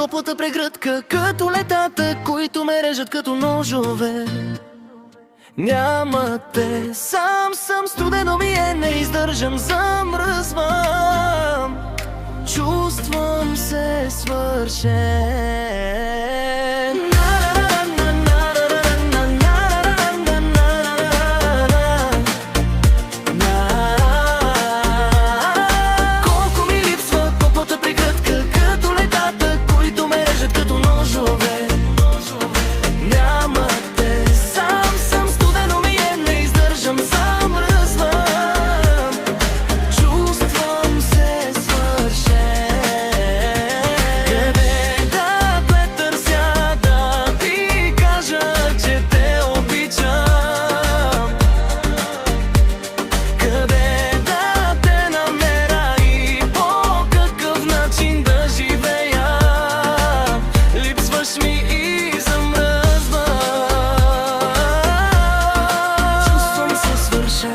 топлата прегръдка, като летата, които ме режат като ножове. Няма те, сам съм, студено ми е, не издържам, замръзвам. Чувствам се свършен. Колко ми липсва топлата прегръдка, като летата, които ме режат като ножове. Няма те, сам съм, студено ми е, не издържам, замръзвам. Чувствам се свършен. Къде да те търся, да ти кажа, че те обичам? Къде да те намеря и по какъв начин да живея? Липсваш ми и замръзвам. Чувствам се свършен.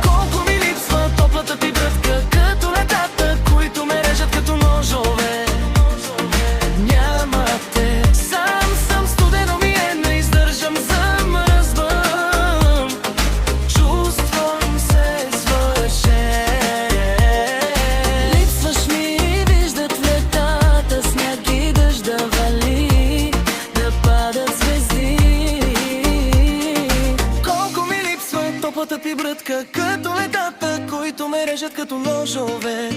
Колко ми липсва топлата ти бръдка, като летата, които ме режат като ножове. Няма те, сам съм, студено ми е, не издържам, замръзвам. Чувствам се свършен. Липсваш ми и виждат в летата сняг и дъжд да вали, да падат звезди. Колко ми липсва топлата ти бръдка, като летата, които ме режат като ножове.